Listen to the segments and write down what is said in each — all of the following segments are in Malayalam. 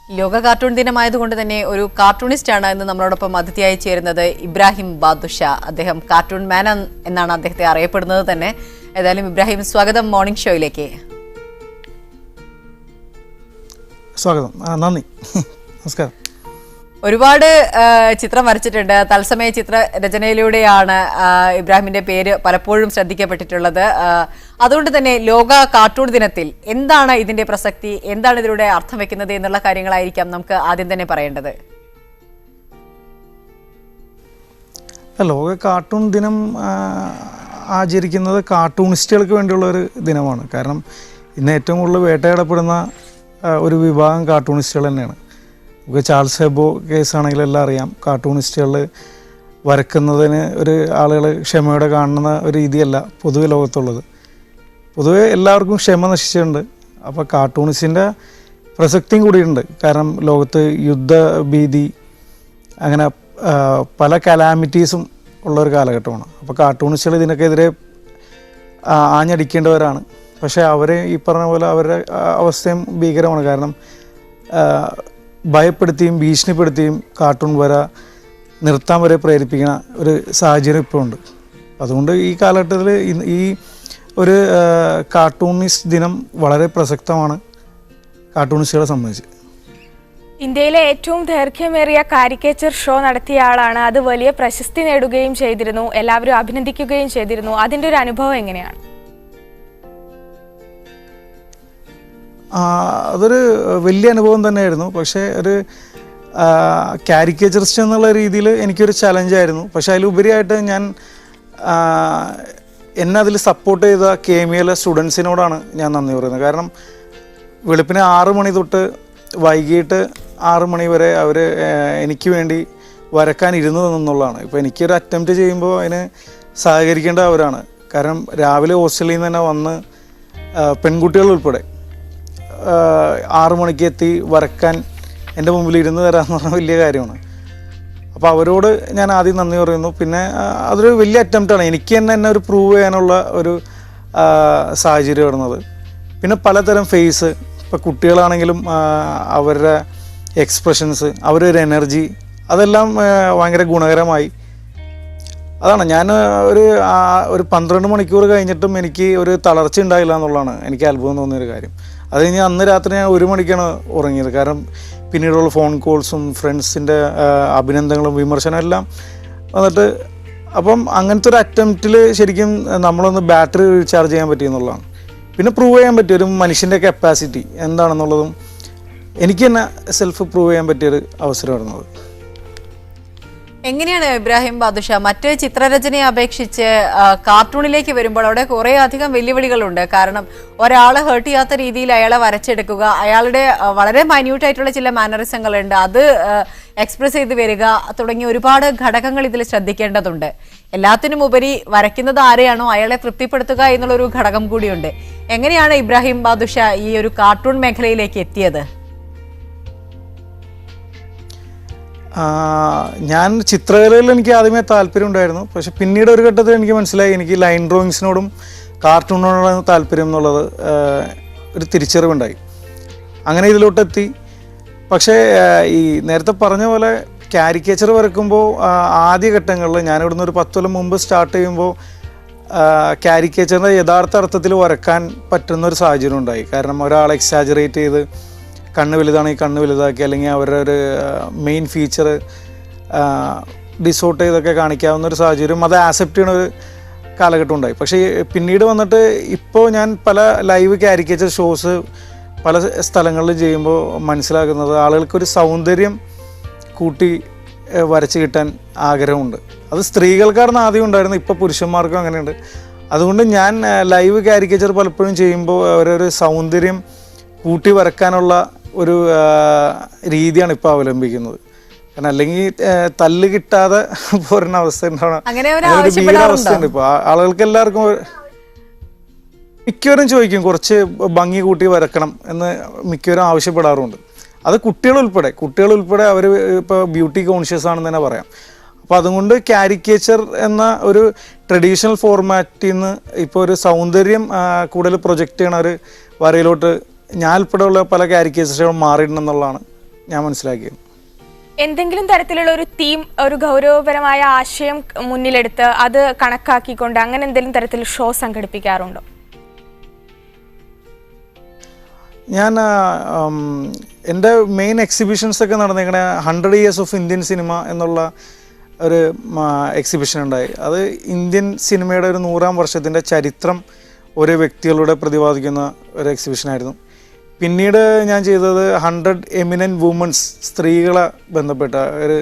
ലോക കാർട്ടൂൺ ദിനമായതുകൊണ്ട് തന്നെ ഒരു കാർട്ടൂണിസ്റ്റാണ് ഇന്ന് നമ്മളോടൊപ്പം അതിഥിയായി ചേരുന്നത് ഇബ്രാഹിം ബാദുഷ. അദ്ദേഹം കാർട്ടൂൺ മാൻ എന്നാണ് അദ്ദേഹത്തെ അറിയപ്പെടുന്നത് തന്നെ. ഏതായാലും ഇബ്രാഹിം, സ്വാഗതം മോർണിംഗ് ഷോയിലേക്ക്. സ്വാഗതം, നന്ദി, നമസ്കാരം. ഒരുപാട് ചിത്രം വരച്ചിട്ടുണ്ട്. തത്സമയ ചിത്ര രചനയിലൂടെയാണ് ഇബ്രാഹിമിന്റെ പേര് പലപ്പോഴും ശ്രദ്ധിക്കപ്പെട്ടിട്ടുള്ളത്. അതുകൊണ്ട് തന്നെ ലോക കാർട്ടൂൺ ദിനത്തിൽ എന്താണ് ഇതിന്റെ പ്രസക്തി, എന്താണ് ഇതിലൂടെ അർത്ഥം വെക്കുന്നത് എന്നുള്ള കാര്യങ്ങളായിരിക്കാം നമുക്ക് ആദ്യം തന്നെ പറയേണ്ടത്. ലോക കാർട്ടൂൺ ദിനം ആചരിക്കുന്നത് കാർട്ടൂണിസ്റ്റുകൾക്ക് വേണ്ടിയുള്ള ഒരു ദിനമാണ്. കാരണം ഇന്ന് ഏറ്റവും കൂടുതൽ വേട്ടയാടപ്പെടുന്ന ഒരു വിഭാഗം കാർട്ടൂണിസ്റ്റുകൾ തന്നെയാണ്. നമുക്ക് ചാൾസ് ഹെബോ കേസാണെങ്കിൽ എല്ലാം അറിയാം. കാർട്ടൂണിസ്റ്റുകൾ വരക്കുന്നതിന് ഒരു ആളുകൾ ക്ഷമയോടെ കാണുന്ന ഒരു രീതിയല്ല പൊതുവെ ലോകത്തുള്ളത്. പൊതുവെ എല്ലാവർക്കും ക്ഷമ നശിച്ചിട്ടുണ്ട്. അപ്പോൾ കാർട്ടൂണിസ്റ്റിൻ്റെ പ്രസക്തിയും കൂടിയുണ്ട്. കാരണം ലോകത്ത് യുദ്ധഭീതി, അങ്ങനെ പല കലാമിറ്റീസും ഉള്ളൊരു കാലഘട്ടമാണ്. അപ്പോൾ കാർട്ടൂണിസ്റ്റുകൾ ഇതിനൊക്കെതിരെ ആഞ്ഞടിക്കേണ്ടവരാണ്. പക്ഷേ അവരെ ഈ പറഞ്ഞ പോലെ അവരുടെ അവസ്ഥയും ഭീകരമാണ്. കാരണം ഭയപ്പെടുത്തിയും ഭീഷണിപ്പെടുത്തിയും കാർട്ടൂൺ വര നിർത്താൻ വരെ പ്രേരിപ്പിക്കുന്ന ഒരു സാഹചര്യം ഇപ്പോൾ ഉണ്ട്. അതുകൊണ്ട് ഈ കാലഘട്ടത്തിൽ ഈ ഒരു കാർട്ടൂണിസ്റ്റ് ദിനം വളരെ പ്രസക്തമാണ് കാർട്ടൂണിസ്റ്റുകളെ സംബന്ധിച്ച്. ഇന്ത്യയിലെ ഏറ്റവും ദൈർഘ്യമേറിയ കാരിക്കേച്ചർ ഷോ നടത്തിയ ആളാണ്. അത് വലിയ പ്രശസ്തി നേടുകയും ചെയ്തിരുന്നു, എല്ലാവരും അഭിനന്ദിക്കുകയും ചെയ്തിരുന്നു. അതിൻ്റെ ഒരു അനുഭവം എങ്ങനെയാണ്? അതൊരു വലിയ അനുഭവം തന്നെയായിരുന്നു. പക്ഷേ ഒരു കാരിക്കേച്ചറിസ്റ്റ് എന്നുള്ള രീതിയിൽ എനിക്കൊരു ചലഞ്ചായിരുന്നു. പക്ഷേ അതിലുപരിയായിട്ട് ഞാൻ എന്നെ അതിൽ സപ്പോർട്ട് ചെയ്ത KML സ്റ്റുഡൻസിനോടാണ് ഞാൻ നന്ദി പറയുന്നത്. കാരണം വെളുപ്പിന് 6 മണി തൊട്ട് വൈകിട്ട് 6 മണി വരെ അവർ എനിക്ക് വേണ്ടി വരക്കാൻ ഇരുന്നു എന്നുള്ളതാണ്. ഇപ്പോൾ എനിക്കൊരു അറ്റംപ്റ്റ് ചെയ്യുമ്പോൾ അതിന് സഹകരിക്കേണ്ട അവരാണ്. കാരണം രാവിലെ ഹോസ്റ്റലിൽ നിന്ന് തന്നെ വന്ന് പെൺകുട്ടികൾ ഉൾപ്പെടെ 6 മണിക്ക് എത്തി വരക്കാൻ എൻ്റെ മുമ്പിൽ ഇരുന്ന് തരാമെന്ന് പറഞ്ഞാൽ വലിയ കാര്യമാണ്. അപ്പോൾ അവരോട് ഞാൻ ആദ്യം നന്ദി പറയുന്നു. പിന്നെ അതൊരു വലിയ അറ്റംപ്റ്റാണ്. എനിക്ക് തന്നെ ഒരു പ്രൂവ് ചെയ്യാനുള്ള ഒരു സാഹചര്യം വരുന്നത്. പിന്നെ പലതരം ഫേസ്, ഇപ്പോൾ കുട്ടികളാണെങ്കിലും അവരുടെ എക്സ്പ്രഷൻസ്, അവരുടെ ഒരു എനർജി, അതെല്ലാം ഭയങ്കര ഗുണകരമായി. അതാണ് ഞാൻ ഒരു 12 മണിക്കൂർ കഴിഞ്ഞിട്ടും എനിക്ക് ഒരു തളർച്ച ഉണ്ടായില്ല എന്നുള്ളതാണ് എനിക്ക് അത്ഭുതം തോന്നിയൊരു കാര്യം. അത് കഴിഞ്ഞ് അന്ന് രാത്രി ഞാൻ 1 മണിക്കാണ് ഉറങ്ങിയത്. കാരണം പിന്നീടുള്ള ഫോൺ കോൾസും ഫ്രണ്ട്സിൻ്റെ അഭിനന്ദനങ്ങളും വിമർശനം എല്ലാം വന്നിട്ട്, അപ്പം അങ്ങനത്തെ ഒരു അറ്റംപ്റ്റിൽ ശരിക്കും നമ്മളൊന്ന് ബാറ്ററി റീചാർജ് ചെയ്യാൻ പറ്റിയെന്നുള്ളതാണ്. പിന്നെ പ്രൂവ് ചെയ്യാൻ പറ്റിയ ഒരു മനുഷ്യൻ്റെ കപ്പാസിറ്റി എന്താണെന്നുള്ളതും എനിക്ക് തന്നെ സെൽഫ് പ്രൂവ് ചെയ്യാൻ പറ്റിയൊരു അവസരമായിരുന്നു അത്. എങ്ങനെയാണ് ഇബ്രാഹിം ബാദുഷ മറ്റ് ചിത്രരചനയെ അപേക്ഷിച്ച് കാർട്ടൂണിലേക്ക് വരുമ്പോൾ അവിടെ കുറേ അധികം വെല്ലുവിളികളുണ്ട്? കാരണം ഒരാളെ ഹേർട്ട് ചെയ്യാത്ത രീതിയിൽ അയാളെ വരച്ചെടുക്കുക, അയാളുടെ വളരെ മൈന്യൂട്ടായിട്ടുള്ള ചില മാനറിസങ്ങളുണ്ട്, അത് എക്സ്പ്രസ് ചെയ്ത് വരിക തുടങ്ങിയ ഒരുപാട് ഘടകങ്ങൾ ഇതിൽ ശ്രദ്ധിക്കേണ്ടതുണ്ട്. എല്ലാത്തിനും ഉപരി വരയ്ക്കുന്നത് ആരെയാണോ അയാളെ തൃപ്തിപ്പെടുത്തുക എന്നുള്ളൊരു ഘടകം കൂടിയുണ്ട്. എങ്ങനെയാണ് ഇബ്രാഹിം ബാദുഷ ഈ ഒരു കാർട്ടൂൺ മേഖലയിലേക്ക് എത്തിയത്? ഞാൻ ചിത്രകലയിൽ എനിക്ക് ആദ്യമേ താല്പര്യം ഉണ്ടായിരുന്നു. പക്ഷെ പിന്നീട് ഒരു ഘട്ടത്തിൽ എനിക്ക് മനസ്സിലായി എനിക്ക് ലൈൻ ഡ്രോയിങ്സിനോടും കാർട്ടൂണിനോടാണ് താല്പര്യം എന്നുള്ളത് ഒരു തിരിച്ചറിവുണ്ടായി. അങ്ങനെ ഇതിലോട്ടെത്തി. പക്ഷേ ഈ നേരത്തെ പറഞ്ഞ പോലെ കാരിക്കേച്ചർ വരക്കുമ്പോൾ ആദ്യഘട്ടങ്ങളിൽ ഞാനിവിടുന്ന് ഒരു 10 കൊല്ലം മുമ്പ് സ്റ്റാർട്ട് ചെയ്യുമ്പോൾ കാരിക്കേച്ചറിൻ്റെ യഥാർത്ഥ അർത്ഥത്തിൽ വരക്കാൻ പറ്റുന്നൊരു സാഹചര്യം ഉണ്ടായി. കാരണം ഒരാൾ എക്സാജറേറ്റ് ചെയ്ത് കണ്ണ് വലുതാണെങ്കിൽ കണ്ണ് വലുതാക്കി, അല്ലെങ്കിൽ അവരുടെ ഒരു മെയിൻ ഫീച്ചർ ഡിസോർട്ട് ചെയ്തൊക്കെ കാണിക്കാവുന്ന ഒരു സാഹചര്യം, അത് ആക്സെപ്റ്റ് ചെയ്യണ ഒരു കാലഘട്ടം ഉണ്ടായി. പക്ഷേ പിന്നീട് വന്നിട്ട് ഇപ്പോൾ ഞാൻ പല ലൈവ് കാരിക്കേച്ചർ ഷോസ് പല സ്ഥലങ്ങളിൽ ചെയ്യുമ്പോൾ മനസ്സിലാക്കുന്നത് ആളുകൾക്കൊരു സൗന്ദര്യം കൂട്ടി വരച്ച് കിട്ടാൻ ആഗ്രഹമുണ്ട്. അത് സ്ത്രീകൾക്കാണ് ആദ്യം ഉണ്ടായിരുന്നു, ഇപ്പോൾ പുരുഷന്മാർക്കും അങ്ങനെയുണ്ട്. അതുകൊണ്ട് ഞാൻ ലൈവ് കാരിക്കേച്ചർ പലപ്പോഴും ചെയ്യുമ്പോൾ അവരൊരു സൗന്ദര്യം കൂട്ടി വരക്കാനുള്ള ഒരു രീതിയാണ് ഇപ്പോൾ അവലംബിക്കുന്നത്. കാരണം അല്ലെങ്കിൽ തല്ല് കിട്ടാതെ പോരുന്ന അവസ്ഥ ഉണ്ടാവണം, ഒരു ഭീകരാവസ്ഥയുണ്ട് ഇപ്പോൾ. ആളുകൾക്ക് എല്ലാവർക്കും മിക്കവരും ചോദിക്കും കുറച്ച് ഭംഗി കൂട്ടി വരക്കണം എന്ന് മിക്കവരും ആവശ്യപ്പെടാറുണ്ട്. അത് കുട്ടികളുൾപ്പെടെ അവർ ഇപ്പോൾ ബ്യൂട്ടി കോൺഷ്യസ് ആണെന്ന് തന്നെ പറയാം. അപ്പോൾ അതുകൊണ്ട് കാരിക്കേച്ചർ എന്ന ഒരു ട്രഡീഷണൽ ഫോർമാറ്റിൽ നിന്ന് ഇപ്പോൾ ഒരു സൗന്ദര്യം കൂടുതൽ പ്രൊജക്റ്റ് ചെയ്യണ ഒരു വരയിലോട്ട് ഞാൻ ഉൾപ്പെടെയുള്ള പല കാരിക്കേച്ചറുകളും മാറിയിട്ടുണ്ടെന്നുള്ളതാണ് ഞാൻ മനസ്സിലാക്കിയത്. എന്തെങ്കിലും തരത്തിലുള്ള ഒരു തീം, ഒരു ഗൗരവപരമായ ആശയം മുന്നിലെടുത്ത് അത് കണക്കാക്കിക്കൊണ്ട് അങ്ങനെ എന്തെങ്കിലും തരത്തിൽ ഷോ സംഘടിപ്പിക്കാറുണ്ടോ? ഞാൻ എൻ്റെ മെയിൻ എക്സിബിഷൻസ് ഒക്കെ നടന്നേക്കണ 100 Years ഓഫ് ഇന്ത്യൻ സിനിമ എന്നുള്ള ഒരു എക്സിബിഷൻ ഉണ്ടായി. അത് ഇന്ത്യൻ സിനിമയുടെ ഒരു 100-ാം വർഷത്തിൻ്റെ ചരിത്രം ഓരോ വ്യക്തികളുടെ പ്രതിപാദിക്കുന്ന ഒരു എക്സിബിഷനായിരുന്നു. പിന്നീട് ഞാൻ ചെയ്തത് 100 എമിനൻറ്റ് വുമൻസ്, സ്ത്രീകളെ ബന്ധപ്പെട്ട ഒരു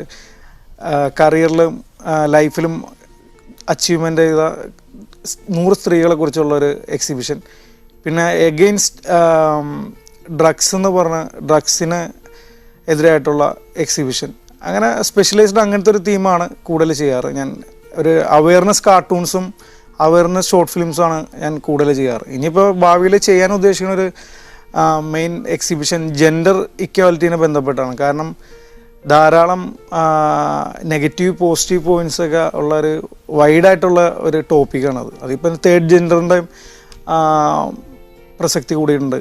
കരിയറിലും ലൈഫിലും അച്ചീവ്മെൻ്റ് ചെയ്ത 100 സ്ത്രീകളെ കുറിച്ചുള്ളൊരു എക്സിബിഷൻ. പിന്നെ എഗെയിൻസ്റ്റ് ഡ്രഗ്സ് എന്ന് പറഞ്ഞ ഡ്രഗ്സിന് എതിരായിട്ടുള്ള എക്സിബിഷൻ. അങ്ങനെ സ്പെഷ്യലൈസ്ഡ് അങ്ങനത്തെ ഒരു തീമാണ് കൂടുതൽ ചെയ്യാറ്. ഞാൻ ഒരു അവെയർനെസ് കാർട്ടൂൺസും അവെയർനെസ് ഷോർട്ട് ഫിലിംസുമാണ് ഞാൻ കൂടുതൽ ചെയ്യാറ്. ഇനിയിപ്പോൾ ഭാവിയിൽ ചെയ്യാൻ ഉദ്ദേശിക്കുന്ന ഒരു മെയിൻ എക്സിബിഷൻ ജെൻഡർ ഇക്വാലിറ്റീനെ ബന്ധപ്പെട്ടാണ്. കാരണം ധാരാളം നെഗറ്റീവ് പോസിറ്റീവ് പോയിൻറ്റ്സ് ഒക്കെ ഉള്ള ഒരു വൈഡായിട്ടുള്ള ഒരു ടോപ്പിക്കാണത്. അതിപ്പോൾ തേർഡ് ജെൻഡറിൻ്റെ പ്രസക്തി കൂടിയിട്ടുണ്ട്.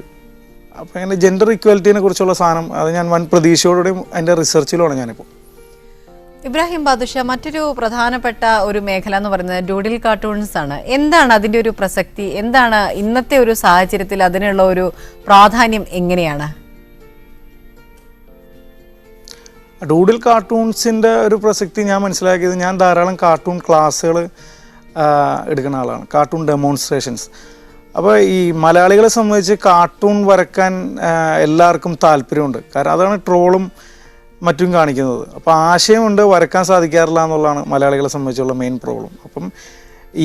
അപ്പോൾ അങ്ങനെ ജെൻഡർ ഇക്വാലിറ്റീനെ കുറിച്ചുള്ള സാധനം അത് ഞാൻ വൻ പ്രതീക്ഷയോടെയും അതിൻ്റെ റിസർച്ചിലുമാണ് ഞാനിപ്പോൾ. ഇബ്രാഹിം ബാദുഷ, മറ്റൊരു പ്രധാനപ്പെട്ട ഒരു മേഖല എന്ന് പറയുന്നത് ഡൂഡിൽ കാർട്ടൂൺസ് ആണ്. എന്താണ് അതിൻ്റെ ഒരു പ്രസക്തി? എന്താണ് ഇന്നത്തെ ഒരു സാഹചര്യത്തിൽ അതിനുള്ള ഒരു പ്രാധാന്യം എങ്ങനെയാണ്? ഡൂഡിൽ കാർട്ടൂൺസിൻ്റെ ഒരു പ്രസക്തി ഞാൻ മനസ്സിലാക്കിയത്, ഞാൻ ധാരാളം കാർട്ടൂൺ ക്ലാസ്സുകൾ എടുക്കുന്ന ആളാണ്, കാർട്ടൂൺ ഡെമോൺസ്ട്രേഷൻസ്. അപ്പോൾ ഈ മലയാളികളെ സംബന്ധിച്ച് കാർട്ടൂൺ വരക്കാൻ എല്ലാവർക്കും താല്പര്യമുണ്ട്. കാരണം അതാണ് ട്രോളും മറ്റും കാണിക്കുന്നത്. അപ്പോൾ ആശയമുണ്ട്, വരക്കാൻ സാധിക്കാറില്ല എന്നുള്ളതാണ് മലയാളികളെ സംബന്ധിച്ചുള്ള മെയിൻ പ്രോബ്ലം. അപ്പം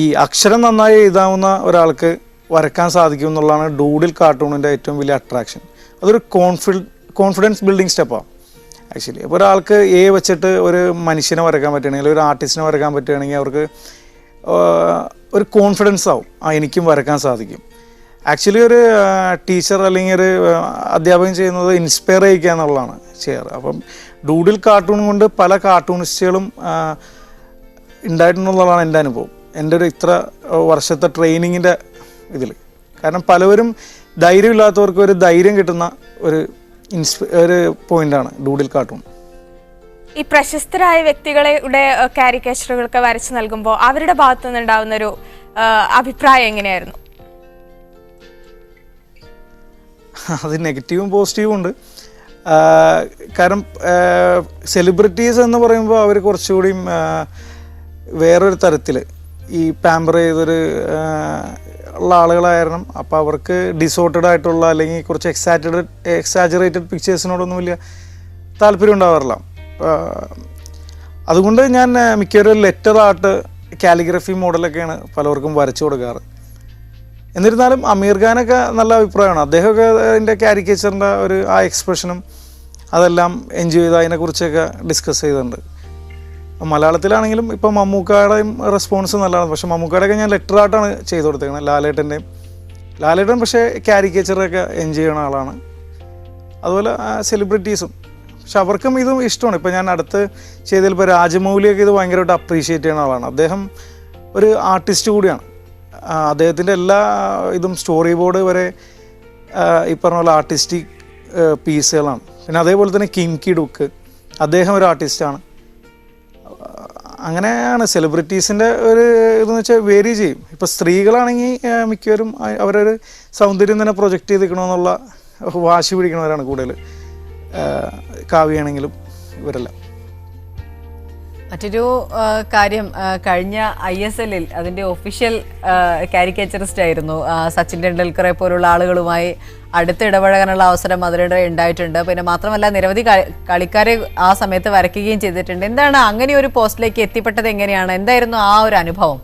ഈ അക്ഷരം നന്നായി എഴുതാവുന്ന ഒരാൾക്ക് വരക്കാൻ സാധിക്കും എന്നുള്ളതാണ് ഡൂഡിൽ കാർട്ടൂണിൻ്റെ ഏറ്റവും വലിയ അട്രാക്ഷൻ. അതൊരു കോൺഫിഡൻസ് ബിൽഡിംഗ് സ്റ്റെപ്പാണ് ആക്ച്വലി. അപ്പോൾ ഒരാൾക്ക് വെച്ചിട്ട് ഒരു മനുഷ്യനെ വരക്കാൻ പറ്റുകയാണെങ്കിൽ, ഒരു ആർട്ടിസ്റ്റിനെ വരക്കാൻ പറ്റുകയാണെങ്കിൽ അവർക്ക് ഒരു കോൺഫിഡൻസ് ആവും, എനിക്കും വരക്കാൻ സാധിക്കും. ആക്ച്വലി ഒരു ടീച്ചർ അല്ലെങ്കിൽ ഒരു അധ്യാപകൻ ചെയ്യുന്നത് ഇൻസ്പയർ ചെയ്യിക്കുക എന്നുള്ളതാണ് ചെയ്യാറ്. അപ്പം ഡൂഡിൽ കാർട്ടൂൺ കൊണ്ട് പല കാർട്ടൂണിസ്റ്റുകളും ഉണ്ടായിട്ടുണ്ടെന്നുള്ളതാണ് എൻ്റെ അനുഭവം, എൻ്റെ ഒരു ഇത്ര വർഷത്തെ ട്രെയിനിങ്ങിൻ്റെ ഇതിൽ. കാരണം പലവരും ധൈര്യമില്ലാത്തവർക്ക് ഒരു ധൈര്യം കിട്ടുന്ന ഒരു പോയിൻ്റാണ് ഡൂഡിൽ കാർട്ടൂൺ. ഈ പ്രശസ്തരായ വ്യക്തികളുടെ കാരിക്കേച്ചറുകളൊക്കെ വരച്ചു നൽകുമ്പോൾ അവരുടെ ഭാഗത്തു നിന്നുണ്ടാവുന്ന ഒരു അഭിപ്രായം എങ്ങനെയായിരുന്നു? അത് നെഗറ്റീവും പോസിറ്റീവും ഉണ്ട്. കാരണം സെലിബ്രിറ്റീസ് എന്ന് പറയുമ്പോൾ അവർ കുറച്ചുകൂടിയും വേറൊരു തരത്തിൽ ഈ പാമ്പർ ചെയ്തൊരു ഉള്ള ആളുകളായിരുന്നു. അപ്പോൾ അവർക്ക് ഡിസോർട്ടഡ് ആയിട്ടുള്ള അല്ലെങ്കിൽ കുറച്ച് എക്സാജറേറ്റഡ് പിക്ചേഴ്സിനോടൊന്നും വലിയ താല്പര്യം ഉണ്ടാവാറില്ല. അതുകൊണ്ട് ഞാൻ മിക്കവരും ലെറ്റർ ആർട്ട്, കാലിഗ്രഫി മോഡലൊക്കെയാണ് പലർക്കും വരച്ചു കൊടുക്കാറ്. എന്നിരുന്നാലും അമീർ ഖാനൊക്കെ നല്ല അഭിപ്രായമാണ്. അദ്ദേഹമൊക്കെ അതിൻ്റെ കാരിക്കേച്ചറിൻ്റെ ആ എക്സ്പ്രഷനും അതെല്ലാം എൻജോയ് ചെയ്ത് അതിനെക്കുറിച്ചൊക്കെ ഡിസ്കസ് ചെയ്തിട്ടുണ്ട്. മലയാളത്തിലാണെങ്കിലും ഇപ്പോൾ മമ്മൂക്കയുടെയും റെസ്പോൺസ് നല്ലതാണ്. പക്ഷേ മമ്മൂക്കയുടെയൊക്കെ ഞാൻ ലെറ്റർ ആർട്ടാണ് ചെയ്ത് കൊടുത്തേക്കുന്നത്. ലാലേട്ടൻ പക്ഷേ കാരിക്കേച്ചറൊക്കെ എൻജോയ് ചെയ്യുന്ന ആളാണ്. അതുപോലെ സെലിബ്രിറ്റീസും, പക്ഷെ അവർക്കും ഇതും ഇഷ്ടമാണ്. ഇപ്പോൾ ഞാൻ അടുത്ത് ചെയ്തതിൽ ഇപ്പോൾ രാജമൗലിയൊക്കെ ഇത് ഭയങ്കരമായിട്ട് അപ്രീഷിയേറ്റ് ചെയ്യുന്ന ആളാണ്. അദ്ദേഹം ഒരു ആർട്ടിസ്റ്റ് കൂടിയാണ്. അദ്ദേഹത്തിൻ്റെ എല്ലാ ഇതും സ്റ്റോറി ബോർഡ് വരെ ഈ പറഞ്ഞ പോലെ ആർട്ടിസ്റ്റിക് പീസുകളാണ്. പിന്നെ അതേപോലെ തന്നെ കിംകി ഡുക്ക്, അദ്ദേഹം ഒരു ആർട്ടിസ്റ്റാണ്. അങ്ങനെയാണ് സെലിബ്രിറ്റീസിൻ്റെ ഒരു ഇതെന്ന് വെച്ചാൽ വേരി ചെയ്യും. ഇപ്പോൾ സ്ത്രീകളാണെങ്കിൽ മിക്കവരും അവരൊരു സൗന്ദര്യം തന്നെ പ്രൊജക്റ്റ് ചെയ്തിരിക്കണമെന്നുള്ള വാശി പിടിക്കണവരാണ് കൂടുതൽ. കാവ്യാണെങ്കിലും ഇവരെല്ലാം. മറ്റൊരു കാര്യം, കഴിഞ്ഞ ISL അതിൻ്റെ ഒഫീഷ്യൽ കാരിക്കേച്ചറിസ്റ്റ് ആയിരുന്നു സച്ചിൻ ടെണ്ടുൽക്കറെ പോലുള്ള ആളുകളുമായി അടുത്ത് ഇടപഴകാനുള്ള അവസരം അതിനിടെ ഉണ്ടായിട്ടുണ്ട്. പിന്നെ മാത്രമല്ല നിരവധി കളിക്കാരെ ആ സമയത്ത് വരയ്ക്കുകയും ചെയ്തിട്ടുണ്ട്. എന്താണ് അങ്ങനെ ഒരു പോസ്റ്റിലേക്ക് എത്തിപ്പെട്ടത്? എങ്ങനെയാണ്, എന്തായിരുന്നു ആ ഒരു അനുഭവം?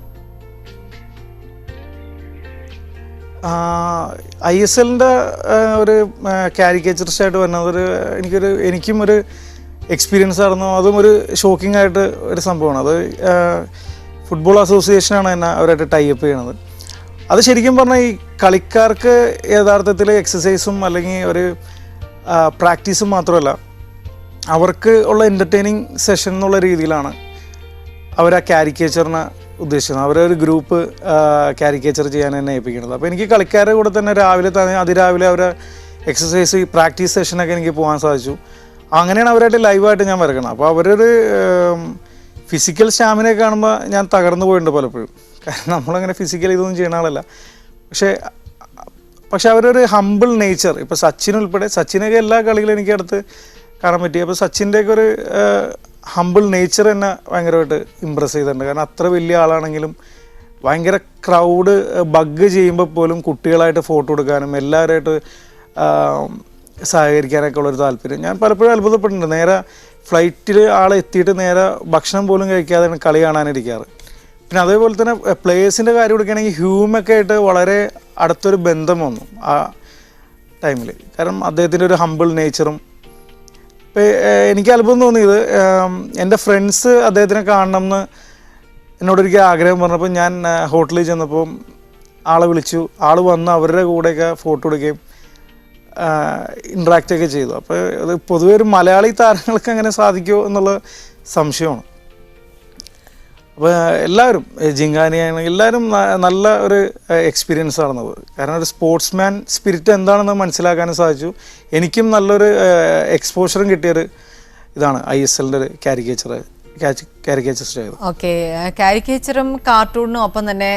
ISLൻ്റെ ഒരു കാരിക്കേച്ചറിസ്റ്റായിട്ട് വരുന്നത് എനിക്കും ഒരു എക്സ്പീരിയൻസ് ആയിരുന്നു. അതും ഒരു ഷോക്കിംഗ് ആയിട്ട് ഒരു സംഭവമാണ്. അത് ഫുട്ബോൾ അസോസിയേഷനാണ് എന്നെ അവരായിട്ട് ടൈപ്പ് ചെയ്യണത്. അത് ശരിക്കും പറഞ്ഞാൽ ഈ കളിക്കാർക്ക് യഥാർത്ഥത്തിൽ എക്സസൈസും അല്ലെങ്കിൽ ഒരു പ്രാക്ടീസും മാത്രമല്ല, അവർക്ക് ഉള്ള എൻ്റർടൈനിങ് സെഷൻ എന്നുള്ള രീതിയിലാണ് അവർ ആ കാരിക്കേച്ചറിനെ ഉദ്ദേശിക്കുന്നത്. അവരൊരു ഗ്രൂപ്പ് കാരിക്കേച്ചർ ചെയ്യാൻ തന്നെ ഏൽപ്പിക്കുന്നത്. അപ്പോൾ എനിക്ക് കളിക്കാരുടെ കൂടെ തന്നെ അതിരാവിലെ അവരെ എക്സസൈസ് പ്രാക്ടീസ് സെഷനൊക്കെ എനിക്ക് പോകാൻ സാധിച്ചു. അങ്ങനെയാണ് അവരായിട്ട് ലൈവായിട്ട് ഞാൻ വരക്കണം. അപ്പോൾ അവരൊരു ഫിസിക്കൽ സ്റ്റാമിനയെ കാണുമ്പോൾ ഞാൻ തകർന്നു പോയിട്ടുണ്ട് പലപ്പോഴും. കാരണം നമ്മളങ്ങനെ ഫിസിക്കൽ ഇതൊന്നും ചെയ്യുന്ന ആളല്ല. പക്ഷെ അവരൊരു ഹമ്പിൾ നേച്ചർ, ഇപ്പോൾ സച്ചിൻ ഉൾപ്പെടെ, സച്ചിനൊക്കെ എല്ലാ കളികളും എനിക്ക് അടുത്ത് കാണാൻ പറ്റി. അപ്പോൾ സച്ചിൻ്റെയൊക്കെ ഒരു ഹമ്പിൾ നേച്ചർ എന്നെ ഭയങ്കരമായിട്ട് ഇമ്പ്രസ് ചെയ്തിട്ടുണ്ട്. കാരണം അത്ര വലിയ ആളാണെങ്കിലും ഭയങ്കര ക്രൗഡ് ബഗ് ചെയ്യുമ്പോൾ പോലും കുട്ടികളായിട്ട് ഫോട്ടോ എടുക്കാനും എല്ലാവരുമായിട്ട് സഹകരിക്കാനൊക്കെ ഉള്ളൊരു താല്പര്യം ഞാൻ പലപ്പോഴും അത്ഭുതപ്പെട്ടിട്ടുണ്ട്. നേരെ ഫ്ലൈറ്റിൽ ആളെത്തിയിട്ട് നേരെ ഭക്ഷണം പോലും കഴിക്കാതെയാണ് കളി കാണാനിരിക്കാറ്. പിന്നെ അതേപോലെ തന്നെ പ്ലേയേഴ്സിൻ്റെ കാര്യം എടുക്കുകയാണെങ്കിൽ ഹ്യൂമൊക്കെ ആയിട്ട് വളരെ അടുത്തൊരു ബന്ധം വന്നു ആ ടൈമിൽ. കാരണം അദ്ദേഹത്തിൻ്റെ ഒരു ഹമ്പിൾ നേച്ചറും. ഇപ്പോൾ എനിക്ക് അത്ഭുതം തോന്നിയത് എൻ്റെ ഫ്രണ്ട്സ് അദ്ദേഹത്തിനെ കാണണം എന്ന് എന്നോടൊരിക്കൽ ആഗ്രഹം പറഞ്ഞപ്പോൾ ഞാൻ ഹോട്ടലിൽ ചെന്നപ്പോൾ ആളെ വിളിച്ചു. ആൾ വന്ന് അവരുടെ കൂടെയൊക്കെ ഫോട്ടോ എടുക്കുകയും ഇൻട്രാക്റ്റൊക്കെ ചെയ്തു. അപ്പോൾ അത് പൊതുവെ ഒരു മലയാളി താരങ്ങൾക്ക് അങ്ങനെ സാധിക്കുമോ എന്നുള്ള സംശയമാണ്. അപ്പോൾ എല്ലാവരും ജിങ്കാനിയാണെങ്കിൽ എല്ലാവരും നല്ല ഒരു എക്സ്പീരിയൻസ് ആണെന്നത്. കാരണം ഒരു സ്പോർട്സ്മാൻ സ്പിരിറ്റ് എന്താണെന്ന് മനസ്സിലാക്കാനും സാധിച്ചു. എനിക്കും നല്ലൊരു എക്സ്പോഷറും കിട്ടിയൊരു ഇതാണ് ISLൻ്റെ ഒരു കാരിക്കേച്ചർ ചെയ്തു. ഓക്കെ, കാരിക്കേച്ചറും കാർട്ടൂണിനും ഒപ്പം തന്നെ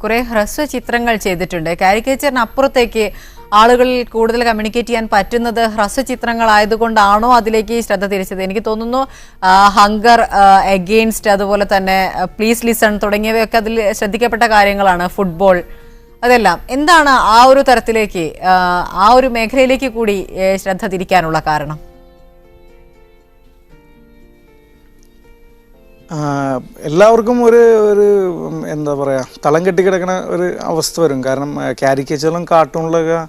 കുറെ ഹ്രസ്വ ചിത്രങ്ങൾ ചെയ്തിട്ടുണ്ട്. കാരിക്കേച്ചറിന് അപ്പുറത്തേക്ക് ആളുകളിൽ കൂടുതൽ കമ്മ്യൂണിക്കേറ്റ് ചെയ്യാൻ പറ്റുന്നത് ഹ്രസ്വ ചിത്രങ്ങളായതുകൊണ്ടാണോ അതിലേക്ക് ശ്രദ്ധ തിരിച്ചത്? എനിക്ക് തോന്നുന്നു ഹങ്കർ, എഗെയിൻസ്റ്റ്, അതുപോലെ തന്നെ പ്ലീസ് ലിസൺ തുടങ്ങിയവയൊക്കെ അതിൽ ശ്രദ്ധിക്കപ്പെട്ട കാര്യങ്ങളാണ്. ഫുട്ബോൾ, അതെല്ലാം എന്താണ് ആ ഒരു തരത്തിലേക്ക്, ആ ഒരു മേഖലയിലേക്ക് കൂടി ശ്രദ്ധ തിരിക്കാനുള്ള കാരണം? എല്ലാവർക്കും ഒരു എന്താ പറയുക, തളം കെട്ടിക്കിടക്കുന്ന ഒരു അവസ്ഥ വരും. കാരണം കാരിക്കേച്ചറിലും കാർട്ടൂണിലൊക്കെ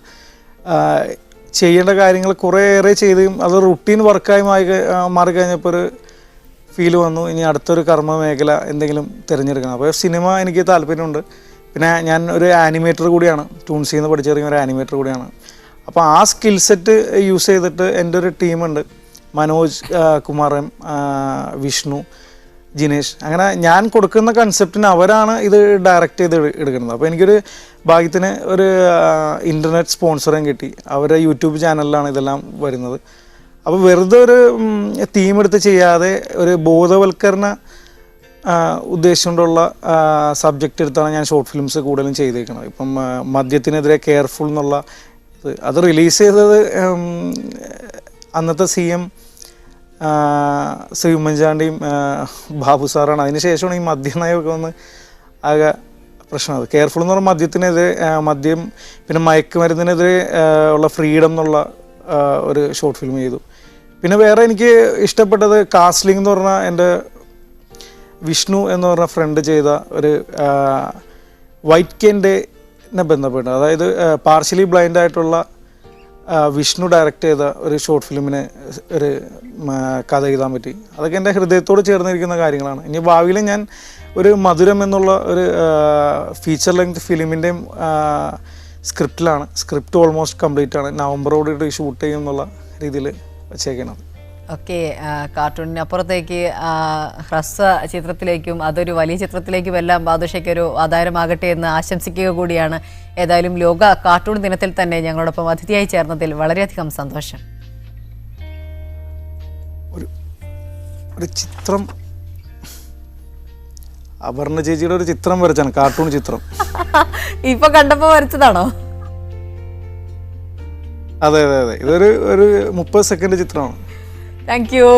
ചെയ്യേണ്ട കാര്യങ്ങൾ കുറേയേറെ ചെയ്തും അത് റുട്ടീൻ വർക്കായി മാറിക്കഴിഞ്ഞപ്പോൾ ഒരു ഫീൽ വന്നു, ഇനി അടുത്തൊരു കർമ്മ മേഖല എന്തെങ്കിലും തിരഞ്ഞെടുക്കണം. അപ്പോൾ സിനിമ എനിക്ക് താല്പര്യമുണ്ട്. പിന്നെ ഞാൻ ഒരു ആനിമേറ്റർ കൂടിയാണ്, ടൂൺസിൽ നിന്ന് പഠിച്ചിറങ്ങിയ ഒരു ആനിമേറ്റർ കൂടിയാണ്. അപ്പോൾ ആ സ്കിൽ സെറ്റ് യൂസ് ചെയ്തിട്ട് എൻ്റെ ഒരു ടീമുണ്ട്, മനോജ് കുമാരൻ, വിഷ്ണു, ജിനേഷ്. അങ്ങനെ ഞാൻ കൊടുക്കുന്ന കൺസെപ്റ്റിന് അവരാണ് ഇത് ഡയറക്റ്റ് ചെയ്ത് എടുക്കുന്നത്. അപ്പോൾ എനിക്കൊരു ഭാഗ്യത്തിന് ഒരു ഇൻ്റർനെറ്റ് സ്പോൺസറും കിട്ടി. അവരുടെ യൂട്യൂബ് ചാനലിലാണ് ഇതെല്ലാം വരുന്നത്. അപ്പോൾ വെറുതെ ഒരു തീം എടുത്ത് ചെയ്യാതെ ഒരു ബോധവൽക്കരണ ഉദ്ദേശം കൊണ്ടുള്ള സബ്ജക്റ്റ് എടുത്താണ് ഞാൻ ഷോർട്ട് ഫിലിംസ് കൂടുതലും ചെയ്തേക്കുന്നത്. ഇപ്പം മദ്യത്തിനെതിരെ കെയർഫുൾ എന്നുള്ള അത് റിലീസ് ചെയ്തത് അന്നത്തെ CM ശ്രീ ഉമ്മൻചാണ്ടിയും ബാബു സാറാണ്. അതിന് ശേഷമാണ് ഈ മദ്യനയമൊക്കെ വന്ന് ആകെ പ്രശ്നമായത്. കെയർഫുൾ എന്ന് പറഞ്ഞാൽ മദ്യത്തിനെതിരെ, മദ്യം പിന്നെ മയക്കുമരുന്നിനെതിരെ ഉള്ള ഫ്രീഡം എന്നുള്ള ഒരു ഷോർട്ട് ഫിലിം ചെയ്തു. പിന്നെ വേറെ എനിക്ക് ഇഷ്ടപ്പെട്ടത് കാസ്ലിംഗ് എന്ന് പറഞ്ഞാൽ എൻ്റെ വിഷ്ണു എന്ന് പറഞ്ഞ ഫ്രണ്ട് ചെയ്ത ഒരു വൈറ്റ് കെയിനെ ബന്ധപ്പെട്ട്, അതായത് പാർഷ്യലി ബ്ലൈൻഡ് ആയിട്ടുള്ള വിഷ്ണു ഡയറക്റ്റ് ചെയ്ത ഒരു ഷോർട്ട് ഫിലിമിന് ഒരു കഥ എഴുതാൻ പറ്റി. അതൊക്കെ എൻ്റെ ഹൃദയത്തോട് ചേർന്നിരിക്കുന്ന കാര്യങ്ങളാണ്. ഇനി ഭാവിയിൽ ഞാൻ ഒരു മധുരം എന്നുള്ള ഒരു ഫീച്ചർ ലെങ്ത് ഫിലിമിൻ്റെയും സ്ക്രിപ്റ്റിലാണ്. സ്ക്രിപ്റ്റ് ഓൾമോസ്റ്റ് കംപ്ലീറ്റ് ആണ്. നവംബറോട് ഷൂട്ട് ചെയ്യും എന്നുള്ള രീതിയിൽ വെച്ചേക്കണം. ഓക്കെ, കാർട്ടൂണിനപ്പുറത്തേക്ക് ഹ്രസ്വ ചിത്രത്തിലേക്കും അതൊരു വലിയ ചിത്രത്തിലേക്കും എല്ലാം ബാദുഷയ്ക്കൊരു ആധാരമാകട്ടെ എന്ന് ആശംസിക്കുക കൂടിയാണ്. ഏതായാലും ലോക കാർട്ടൂൺ ദിനത്തിൽ തന്നെ ഞങ്ങളോടൊപ്പം അതിഥിയായി ചേർന്നതിൽ വളരെയധികം സന്തോഷം. ഒരു ചിത്രം, അപർണ ചേച്ചിയുടെ ഒരു ചിത്രം വരച്ചാണ്, കാർട്ടൂൺ ചിത്രം. ഇപ്പൊ കണ്ടപ്പോ വരച്ചതാണോ? അതെ അതെ അതെ, ഇതൊരു 30 സെക്കൻഡ് ചിത്രമാണ്. Thank you.